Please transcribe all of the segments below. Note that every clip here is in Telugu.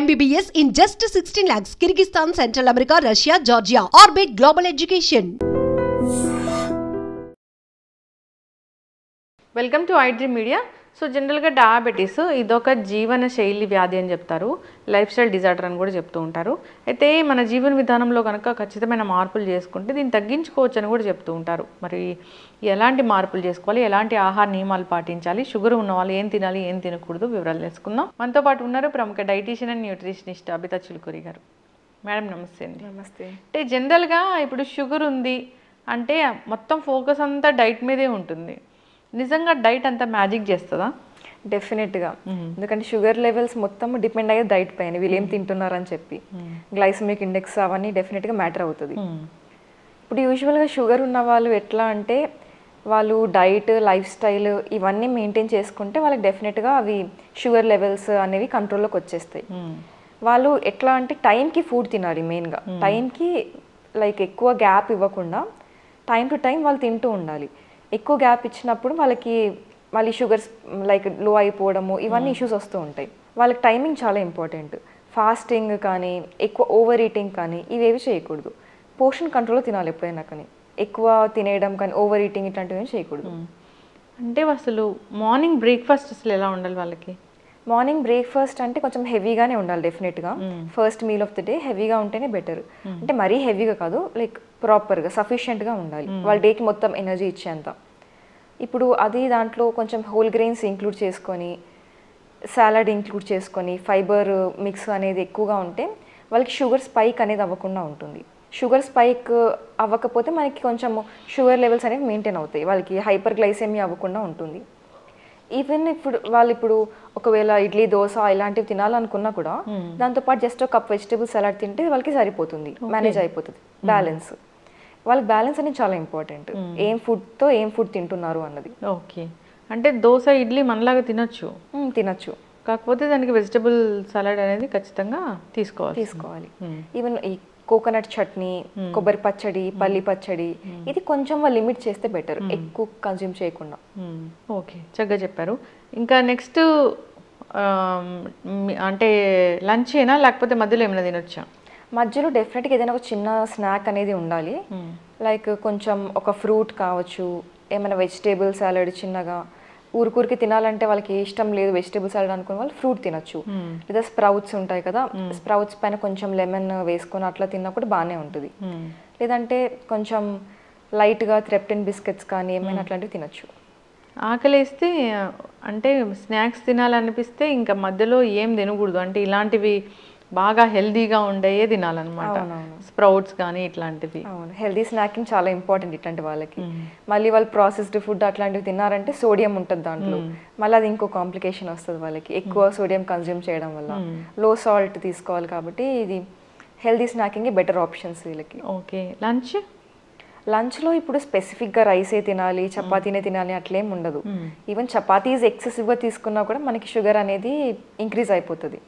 MBBS in just 16 lakhs. Kyrgyzstan, Central America, Russia, Georgia. Orbit Global Education. Welcome to iDream media. So జనరల్గా డయాబెటీస్ ఇదొక జీవన శైలి వ్యాధి అని చెప్తారు, లైఫ్ స్టైల్ డిజార్డర్ అని కూడా చెప్తూ ఉంటారు. అయితే మన జీవన విధానంలో కనుక ఖచ్చితమైన మార్పులు చేసుకుంటే దీన్ని తగ్గించుకోవచ్చు అని కూడా చెప్తూ ఉంటారు. మరి ఎలాంటి మార్పులు చేసుకోవాలి, ఎలాంటి ఆహార నియమాలు పాటించాలి, షుగర్ ఉన్న వాళ్ళు ఏం తినాలి, ఏం తినకూడదు, వివరాలు తెలుసుకుందాం. మనతో పాటు ఉన్నారు ప్రముఖ dietitian and nutritionist Abitha Chilukuri గారు. మేడం నమస్తే అండి. నమస్తే. అంటే జనరల్గా ఇప్పుడు షుగర్ ఉంది అంటే మొత్తం ఫోకస్ అంతా డైట్ మీదే ఉంటుంది. నిజంగా డైట్ అంతా మ్యాజిక్ చేస్తుందా? డెఫినెట్గా. ఎందుకంటే షుగర్ లెవెల్స్ మొత్తం డిపెండ్ అయ్యే డైట్ పైన, వీళ్ళు ఏం తింటున్నారని చెప్పి. గ్లైసమిక్ ఇండెక్స్ అవన్నీ డెఫినెట్గా మ్యాటర్ అవుతుంది. ఇప్పుడు యూజువల్గా షుగర్ ఉన్న వాళ్ళు ఎట్లా అంటే వాళ్ళు డైట్, లైఫ్ స్టైల్ ఇవన్నీ మెయింటైన్ చేసుకుంటే వాళ్ళకి డెఫినెట్గా అవి షుగర్ లెవెల్స్ అనేవి కంట్రోల్లోకి వచ్చేస్తాయి. వాళ్ళు ఎట్లా అంటే టైంకి ఫుడ్ తినాలి మెయిన్గా. టైంకి లైక్ ఎక్కువ గ్యాప్ ఇవ్వకుండా టైం టు టైం వాళ్ళు తింటూ ఉండాలి. ఎక్కువ గ్యాప్ ఇచ్చినప్పుడు వాళ్ళకి మళ్ళీ షుగర్స్ లైక్ లో అయిపోవడము ఇవన్నీ ఇష్యూస్ వస్తూ ఉంటాయి. వాళ్ళకి టైమింగ్ చాలా ఇంపార్టెంట్. ఫాస్టింగ్ కానీ ఎక్కువ ఓవర్ ఈటింగ్ కానీ ఇవేవి చేయకూడదు. పోర్షన్ కంట్రోల్లో తినాలి ఎప్పుడైనా, కానీ ఎక్కువ తినేయడం కానీ ఓవర్ ఈటింగ్ ఇట్లాంటివి ఏం చేయకూడదు. అంటే అసలు మార్నింగ్ బ్రేక్ఫాస్ట్ అసలు ఎలా ఉండాలి వాళ్ళకి? మార్నింగ్ బ్రేక్ఫాస్ట్ అంటే కొంచెం హెవీగానే ఉండాలి డెఫినెట్గా. First meal of the day హెవీగా ఉంటేనే బెటర్. అంటే మరీ హెవీగా కాదు, లైక్ ప్రాపర్గా సఫిషియెంట్గా ఉండాలి వాళ్ళ డేకి మొత్తం ఎనర్జీ ఇచ్చేంత. ఇప్పుడు అది దాంట్లో కొంచెం హోల్ గ్రెయిన్స్ ఇంక్లూడ్ చేసుకొని, సాలడ్ ఇంక్లూడ్ చేసుకొని, ఫైబర్ మిక్స్ అనేది ఎక్కువగా ఉంటే వాళ్ళకి షుగర్ స్పైక్ అనేది అవ్వకుండా ఉంటుంది. షుగర్ స్పైక్ అవ్వకపోతే మనకి కొంచెం షుగర్ లెవెల్స్ అనేవి మెయింటైన్ అవుతాయి. వాళ్ళకి హైపర్ గ్లైసెమియా అవ్వకుండా ఉంటుంది. ఈవెన్ ఇప్పుడు ఒకవేళ ఇడ్లీ, దోశ ఇలాంటివి తినాలనుకున్నా కూడా దాంతోపాటు జస్ట్ ఒక కప్ వెజిటేబుల్ సలాడ్ తింటే వాళ్ళకి సరిపోతుంది, మేనేజ్ అయిపోతుంది. బ్యాలెన్స్, వాళ్ళకి బ్యాలెన్స్ అనేది చాలా ఇంపార్టెంట్. ఏం ఫుడ్తో ఏం ఫుడ్ తింటున్నారు అన్నది. ఓకే. అంటే దోశ, ఇడ్లీ మనలాగా తినొచ్చు, కాకపోతే దానికి వెజిటబుల్ సలాడ్ అనేది ఖచ్చితంగా తీసుకోవాలి. ఈవెన్ ఈ కోకోనట్ చట్నీ, కొబ్బరి పచ్చడి, పల్లి పచ్చడి ఇది కొంచెం వాళ్ళు లిమిట్ చేస్తే బెటర్, ఎక్కువ కన్జ్యూమ్ చేయకుండా. ఓకే, చక్కగా చెప్పారు. ఇంకా నెక్స్ట్ అంటే లంచ్ అయినా లేకపోతే మధ్యలో ఏమైనా తినొచ్చా? మధ్యలో డెఫినెట్గా ఏదైనా ఒక చిన్న స్నాక్ అనేది ఉండాలి. లైక్ కొంచెం ఒక ఫ్రూట్ కావచ్చు, ఏమైనా వెజిటేబుల్ సాలడ్ చిన్నగా. ఊరికి తినాలంటే వాళ్ళకి ఇష్టం లేదు వెజిటేబుల్ సాలడ్ అనుకున్న వాళ్ళు ఫ్రూట్ తినొచ్చు. లేదా స్ప్రౌట్స్ ఉంటాయి కదా, స్ప్రౌట్స్ పైన కొంచెం లెమన్ వేసుకొని అట్లా తిన్నా కూడా బాగానే ఉంటుంది. లేదంటే కొంచెం లైట్గా థ్రెప్టిన్ బిస్కెట్స్ కానీ ఏమైనా అట్లాంటివి తినొచ్చు. ఆకలేస్తే అంటే స్నాక్స్ తినాలనిపిస్తే ఇంకా మధ్యలో ఏం తినకూడదు, అంటే ఇలాంటివి బాగా హెల్దీగా ఉండేయే తినాలన్నమాట. స్ప్రౌట్స్ కానీ ఇట్లాంటివి. అవును, హెల్దీ స్నాకింగ్ చాలా ఇంపార్టెంట్ ఇట్లాంటి వాళ్ళకి. మళ్ళీ వాళ్ళు ప్రాసెస్డ్ ఫుడ్ అట్లాంటివి తిన్నారంటే సోడియం ఉంటుంది దాంట్లో, మళ్ళీ అది ఇంకో కాంప్లికేషన్ వస్తుంది వాళ్ళకి ఎక్కువ సోడియం కన్జ్యూమ్ చేయడం వల్ల. లో సాల్ట్ తీసుకోవాలి కాబట్టి ఇది హెల్దీ స్నాకింగ్ బెటర్ ఆప్షన్స్ వీళ్ళకి. ఓకే. లంచ్లో ఇప్పుడు స్పెసిఫిక్గా రైసే తినాలి, చపాతీనే తినాలి అట్లేం ఉండదు. ఈవెన్ చపాతీస్ ఎక్సెసివ్గా తీసుకున్నా కూడా మనకి షుగర్ అనేది ఇంక్రీజ్ అయిపోతుంది.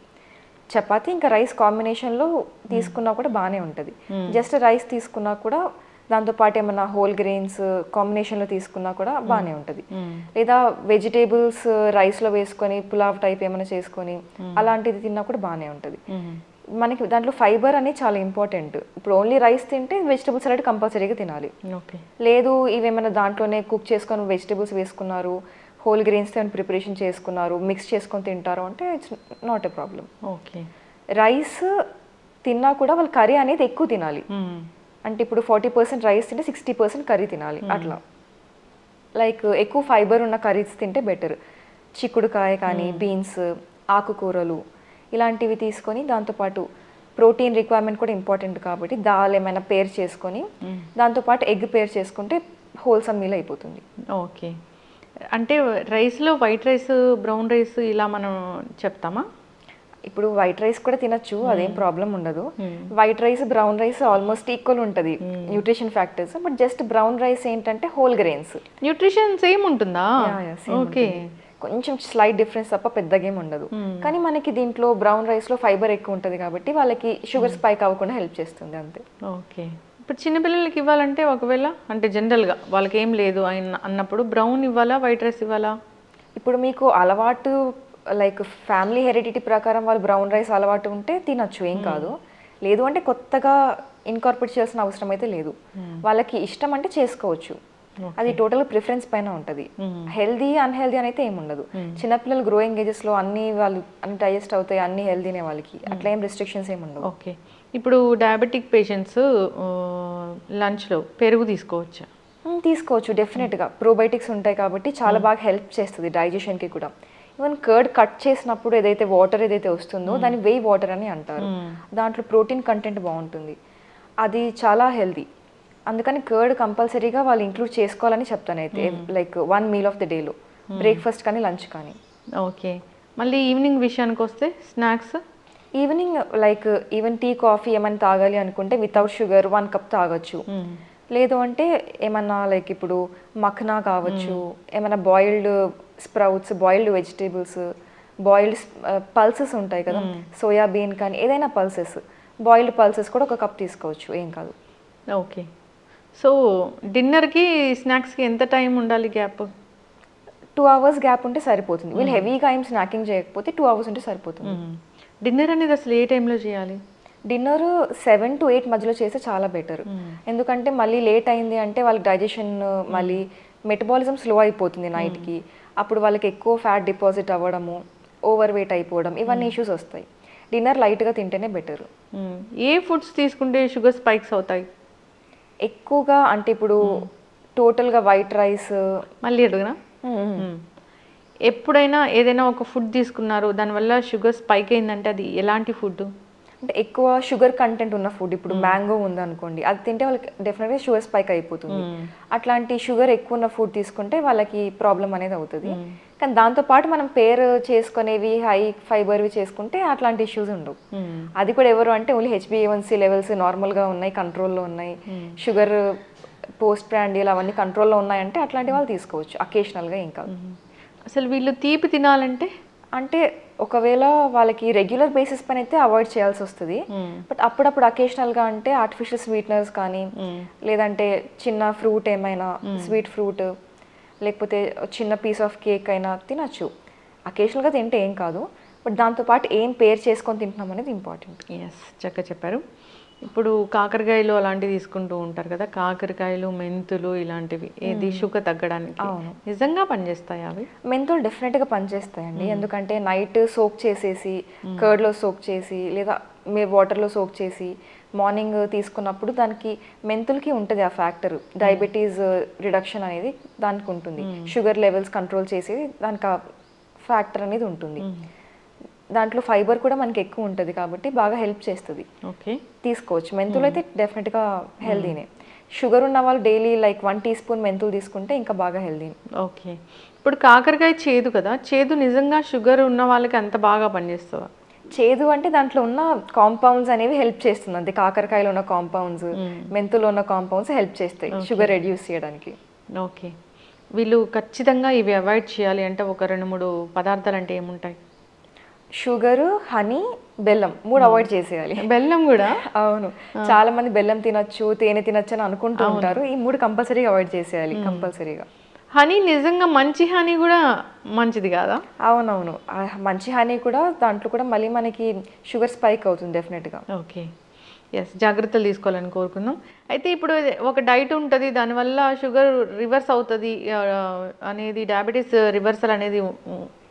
చపాతీ ఇంకా రైస్ కాంబినేషన్లో తీసుకున్నా కూడా బాగానే ఉంటుంది. జస్ట్ రైస్ తీసుకున్నా కూడా దాంతోపాటు ఏమన్నా హోల్ గ్రెయిన్స్ కాంబినేషన్లో తీసుకున్నా కూడా బాగానే ఉంటుంది. లేదా వెజిటేబుల్స్ రైస్లో వేసుకొని పులావ్ టైప్ ఏమైనా చేసుకొని అలాంటిది తిన్నా కూడా బాగానే ఉంటుంది. మనకి దాంట్లో ఫైబర్ అనేది చాలా ఇంపార్టెంట్. ఇప్పుడు ఓన్లీ రైస్ తింటే వెజిటేబుల్ సలాడ్ కంపల్సరీగా తినాలి. లేదు ఇవేమైనా దాంట్లోనే కుక్ చేసుకొని వెజిటేబుల్స్ వేసుకున్నారు, హోల్ గ్రెయిన్స్తో ప్రిపరేషన్ చేసుకున్నారు, మిక్స్ చేసుకొని తింటారు అంటే it's not a problem. Okay. Rice తిన్నా కూడా వాళ్ళు కర్రీ అనేది ఎక్కువ తినాలి. అంటే ఇప్పుడు 40% రైస్ తింటే 60% కర్రీ తినాలి అట్లా. లైక్ ఎక్కువ ఫైబర్ ఉన్న కర్రీస్ తింటే బెటర్. చిక్కుడుకాయ కానీ, బీన్స్, ఆకుకూరలు ఇలాంటివి తీసుకొని దాంతోపాటు ప్రోటీన్ రిక్వైర్మెంట్ కూడా ఇంపార్టెంట్ కాబట్టి దాల్ ఏమైనా పేర్ చేసుకొని దాంతోపాటు ఎగ్ పేర్ చేసుకుంటే హోల్సమ్ మీల్ అయిపోతుంది. ఓకే. అంటే రైస్లో వైట్ రైస్, బ్రౌన్ రైస్ ఇలా మనం చెప్తామా? ఇప్పుడు వైట్ రైస్ కూడా తినచ్చు, అదేం ప్రాబ్లం ఉండదు. White rice, brown rice almost equal ఉంటుంది nutrition factors. But just brown rice ఏంటంటే హోల్ గ్రెయిన్స్, న్యూట్రిషన్ సేమ్ ఉంటుందా? ఓకే. కొంచెం స్లైట్ డిఫరెన్స్ తప్ప పెద్దగా ఏమి ఉండదు. కానీ మనకి దీంట్లో బ్రౌన్ రైస్లో ఫైబర్ ఎక్కువ ఉంటుంది కాబట్టి వాళ్ళకి షుగర్ స్పైక్ అవ్వకుండా హెల్ప్ చేస్తుంది అంతే. ఓకే. ఇప్పుడు చిన్నపిల్లలకి ఇవ్వాలంటే ఒకవేళ అంటే జనరల్గా వాళ్ళకి ఏం లేదు అన్నప్పుడు బ్రౌన్ ఇవ్వాలా, వైట్ రైస్ ఇవ్వాలా? ఇప్పుడు మీకు అలవాటు లైక్ ఫ్యామిలీ హెరిడిటీ ప్రకారం వాళ్ళు బ్రౌన్ రైస్ అలవాటు ఉంటే తినొచ్చు, ఏం కాదు. లేదు అంటే కొత్తగా ఇన్కార్పొరేట్ చేయాల్సిన అవసరం అయితే లేదు. వాళ్ళకి ఇష్టం అంటే చేసుకోవచ్చు. అది టోటల్ ప్రిఫరెన్స్ పైన ఉంటుంది. హెల్దీ అన్హెల్దీ అని అయితే ఏమి ఉండదు. చిన్నపిల్లలు గ్రోయింగ్ ఏజెస్లో అన్ని వాళ్ళు అన్ని డైజెస్ట్ అవుతాయి, అన్ని హెల్దీనే వాళ్ళకి, అట్లా ఏం రిస్ట్రిక్షన్స్ ఏమి ఉండవు. ఓకే. ఇప్పుడు డయాబెటిక్ పేషెంట్స్ లంచ్లో పెరుగు తీసుకోవచ్చా? తీసుకోవచ్చు డెఫినెట్గా. ప్రోబయోటిక్స్ ఉంటాయి కాబట్టి చాలా బాగా హెల్ప్ చేస్తుంది డైజెషన్కి కూడా. ఈవెన్ కర్డ్ కట్ చేసినప్పుడు ఏదైతే వాటర్ ఏదైతే వస్తుందో దాన్ని వేయి వాటర్ అని అంటారు. దాంట్లో ప్రోటీన్ కంటెంట్ బాగుంటుంది, అది చాలా హెల్దీ. అందుకని కర్డ్ కంపల్సరీగా వాళ్ళు ఇంక్లూడ్ చేసుకోవాలని చెప్తాను అయితే, లైక్ 1 మీల్ ఆఫ్ ద డేలో, బ్రేక్ఫాస్ట్ కానీ లంచ్ కానీ. ఓకే. మళ్ళీ ఈవినింగ్ విషయానికి వస్తే snacks? Evening like even tea coffee ఏమైనా తాగాలి అనుకుంటే వితౌట్ షుగర్ 1 కప్ తాగొచ్చు. లేదు అంటే ఏమన్నా లైక్ ఇప్పుడు మఖనా కావచ్చు, ఏమైనా boiled sprouts, boiled vegetables, boiled pulses ఉంటాయి కదా, సోయాబీన్ కానీ ఏదైనా పల్సెస్, బాయిల్డ్ పల్సెస్ కూడా 1 కప్ తీసుకోవచ్చు, ఏం కాదు. ఓకే. సో డిన్నర్కి స్నాక్స్కి ఎంత టైం ఉండాలి గ్యాప్? 2 hours గ్యాప్ ఉంటే సరిపోతుంది. వీళ్ళు హెవీగా ఏం స్నాకింగ్ చేయకపోతే 2 hours ఉంటే సరిపోతుంది. డిన్నర్ అనేది అసలు ఏ టైంలో చేయాలి? డిన్నర్ 7 to 8 మధ్యలో చేస్తే చాలా బెటర్. ఎందుకంటే మళ్ళీ లేట్ అయింది అంటే వాళ్ళకి డైజెషన్, మళ్ళీ మెటబాలిజం స్లో అయిపోతుంది నైట్కి. అప్పుడు వాళ్ళకి ఎక్కువ ఫ్యాట్ డిపాజిట్ అవ్వడము, ఓవర్ వెయిట్ అయిపోవడం, ఇవన్నీ ఇష్యూస్ వస్తాయి. డిన్నర్ లైట్గా తింటేనే బెటర్. ఏ ఫుడ్స్ తీసుకుంటే షుగర్ స్పైక్స్ అవుతాయి ఎక్కువగా? అంటే ఇప్పుడు టోటల్గా వైట్ రైస్. మళ్ళీ అడుగునా, ఎప్పుడైనా ఏదైనా ఒక ఫుడ్ తీసుకున్నారు దానివల్ల షుగర్ స్పైక్ అయిందంటే అది ఎలాంటి ఫుడ్? అంటే ఎక్కువ షుగర్ కంటెంట్ ఉన్న ఫుడ్, ఇప్పుడు మ్యాంగో ఉందనుకోండి, అది తింటే వాళ్ళకి డెఫినెట్గా షుగర్ స్పైక్ అయిపోతుంది. అట్లాంటి షుగర్ ఎక్కువ ఉన్న ఫుడ్ తీసుకుంటే వాళ్ళకి ప్రాబ్లం అనేది అవుతుంది. కానీ దాంతోపాటు మనం పేర్ చేసుకునేవి హై ఫైబర్వి చేసుకుంటే అట్లాంటి ఇష్యూస్ ఉండవు. అది కూడా ఎవరు అంటే ఓన్లీ HbA1c లెవెల్స్ నార్మల్గా ఉన్నాయి, కంట్రోల్లో ఉన్నాయి, షుగర్ పోస్ట్ ప్రాండియల్ అవన్నీ కంట్రోల్లో ఉన్నాయంటే అట్లాంటి వాళ్ళు తీసుకోవచ్చు అకేషనల్గా. ఇంకా అసలు వీళ్ళు తీపి తినాలంటే అంటే ఒకవేళ వాళ్ళకి రెగ్యులర్ బేసిస్ పైన అయితే అవాయిడ్ చేయాల్సి వస్తుంది. బట్ అప్పుడప్పుడు అకేషనల్గా అంటే ఆర్టిఫిషియల్ స్వీట్నర్స్ కానీ, లేదంటే చిన్న ఫ్రూట్ ఏమైనా స్వీట్ ఫ్రూట్, లేకపోతే చిన్న పీస్ ఆఫ్ కేక్ అయినా తినచ్చు. అకేషనల్గా తింటే ఏం కాదు, బట్ దాంతోపాటు ఏం పేర్ చేసుకొని తింటున్నాం అనేది ఇంపార్టెంట్. ఎస్, చక్కగా చెప్పారు. ఇప్పుడు కాకరకాయలు అలాంటివి తీసుకుంటూ ఉంటారు కదా, కాకరకాయలు, మెంతులు ఇలాంటివి, ఏది షుగర్ తగ్గడానికి నిజంగా పనిచేస్తాయి అవి? మెంతులు డెఫినెట్గా పనిచేస్తాయండి. ఎందుకంటే నైట్ సోక్ చేసేసి, కర్డ్లో సోక్ చేసి, లేదా మీరు వాటర్లో సోక్ చేసి మార్నింగ్ తీసుకున్నప్పుడు దానికి మెంతులకి ఉంటుంది ఆ ఫ్యాక్టర్, డయాబెటీస్ రిడక్షన్ అనేది దానికి ఉంటుంది, షుగర్ లెవెల్స్ కంట్రోల్ చేసేది దానికి ఆ ఫ్యాక్టర్ అనేది ఉంటుంది. దాంట్లో ఫైబర్ కూడా మనకి ఎక్కువ ఉంటుంది కాబట్టి బాగా హెల్ప్ చేస్తుంది. ఓకే, తీసుకోవచ్చు. మెంతులు అయితే డెఫినెట్గా హెల్దీనే. షుగర్ ఉన్న వాళ్ళు డైలీ లైక్ 1 teaspoon మెంతులు తీసుకుంటే ఇంకా బాగా హెల్దీ. ఓకే. ఇప్పుడు కాకరకాయ చేదు కదా, చేదు నిజంగా షుగర్ ఉన్న వాళ్ళకి అంత బాగా పనిచేస్తుందా? చేదు అంటే దాంట్లో ఉన్న కాంపౌండ్స్ అనేవి హెల్ప్ చేస్తుంది అంతే. కాకరకాయలో ఉన్న కాంపౌండ్స్, మెంతులో ఉన్న కాంపౌండ్స్ హెల్ప్ చేస్తాయి షుగర్ రెడ్యూస్ చేయడానికి. ఓకే. వీళ్ళు ఖచ్చితంగా ఇవి అవాయిడ్ చేయాలి అంటే ఒక 2-3 పదార్థాలు అంటే ఏముంటాయి? షుగరు, హనీ, బెల్లం 3 అవాయిడ్ చేసేయాలి. బెల్లం కూడా? అవును, చాలా మంది బెల్లం తినొచ్చు, తేనె తినొచ్చు అని అనుకుంటూ ఉంటారు. ఈ 3 కంపల్సరీగా అవాయిడ్ చేసేయాలి కంపల్సరీగా. హనీ నిజంగా మంచి హనీ కూడా మంచిది కాదా? అవునవును, మంచి హనీ కూడా దాంట్లో కూడా మళ్ళీ మనకి షుగర్ స్పైక్ అవుతుంది డెఫినెట్గా. ఓకే, ఎస్, జాగ్రత్తలు తీసుకోవాలని కోరుకుందాం. అయితే ఇప్పుడు ఒక డైట్ ఉంటుంది, దానివల్ల షుగర్ రివర్స్ అవుతుంది అనేది, డయాబెటీస్ రివర్సల్ అనేది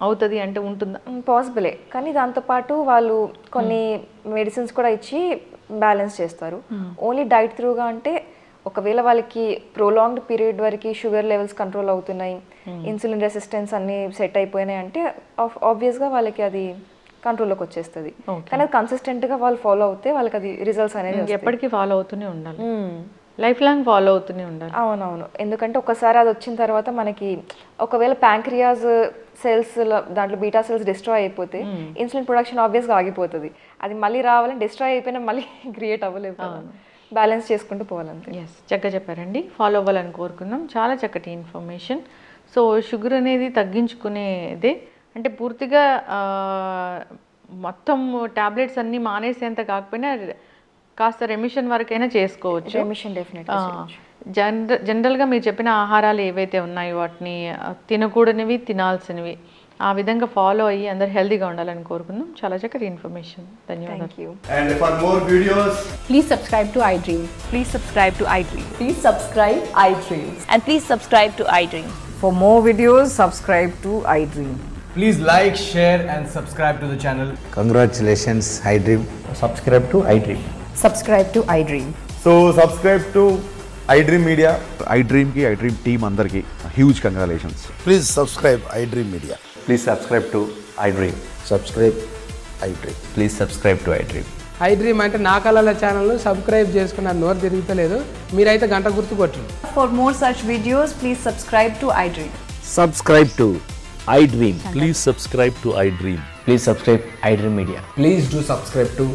అవుతుంది అంటే ఉంటుందా? పాసిబులే, కానీ దాంతోపాటు వాళ్ళు కొన్ని మెడిసిన్స్ కూడా ఇచ్చి బ్యాలెన్స్ చేస్తారు. ఓన్లీ డైట్ త్రూగా అంటే ఒకవేళ వాళ్ళకి ప్రోలాంగ్డ్ పీరియడ్ వరకు షుగర్ లెవెల్స్ కంట్రోల్ అవుతున్నాయి, ఇన్సులిన్ రెసిస్టెన్స్ అన్నీ సెట్ అయిపోయినాయి అంటే ఆబ్వియస్గా వాళ్ళకి అది కంట్రోల్లోకి వచ్చేస్తుంది. కానీ అది కన్సిస్టెంట్గా వాళ్ళు ఫాలో అవుతే వాళ్ళకి అది రిజల్ట్స్ అనేది ఎప్పటికీ ఫాలో అవుతూనే ఉండాలి, లైఫ్ లాంగ్ ఫాలో అవుతూనే ఉండాలి. అవునవును, ఎందుకంటే ఒకసారి అది వచ్చిన తర్వాత మనకి ఒకవేళ ప్యాంక్రియాస్ సెల్స్ దాంట్లో బీటా సెల్స్ డిస్ట్రాయ్ అయిపోతే ఇన్సులిన్ ప్రొడక్షన్ ఆబ్వియస్గా ఆగిపోతుంది. అది మళ్ళీ రావాలని డిస్ట్రాయ్ అయిపోయినా మళ్ళీ క్రియేట్ అవ్వలేదు, బ్యాలెన్స్ చేసుకుంటూ పోవాలంతే. ఎస్, చక్కగా చెప్పారండి. ఫాలో అవ్వాలని కోరుకున్నాం. చాలా చక్కటి ఇన్ఫర్మేషన్. సో షుగర్ అనేది తగ్గించుకునేదే అంటే పూర్తిగా మొత్తం టాబ్లెట్స్ అన్నీ మానేసేంత కాకపోయినా కాస్త రెమిషన్ వరకైనా చేసుకోవచ్చు. రెమిషన్ డెఫినెట్గా. జనరల్గా మీరు చెప్పిన ఆహారాలు ఏవైతే ఉన్నాయో వాటిని తినకూడనివి, తినాల్సినవి ఆ విధంగా ఫాలో అయ్యి అందరు హెల్తీగా ఉండాలని కోరుకుందాం. చాలా చక్కటి ఇన్ఫర్మేషన్. ధన్యవాదాలు. Thank you. And for more videos, Please subscribe to iDream. Please subscribe to iDream. Please subscribe iDream. And please subscribe to iDream. For more videos, subscribe to iDream. Please like, share and subscribe to the channel. Congratulations, iDream. Subscribe to iDream. Subscribe to iDream. so subscribe to iDream Media. iDream ki iDream team andarki huge congratulations. Please subscribe iDream Media. Please subscribe to iDream. Subscribe iDream. Please subscribe to iDream. iDream అంటే నా కళల ఛానల్ సబ్స్క్రైబ్ చేసుకున్నారు, నోరు తిరుగుతలేదు, మీరైతే గంట గుర్తు కొట్టండి. For more such videos, please subscribe to iDream. Subscribe to iDream. Please subscribe to iDream. Please subscribe iDream Media. Please do subscribe to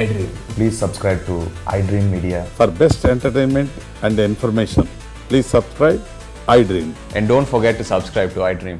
iDream. Please subscribe to iDream Media. For best entertainment and information, please subscribe iDream. And don't forget to subscribe to iDream.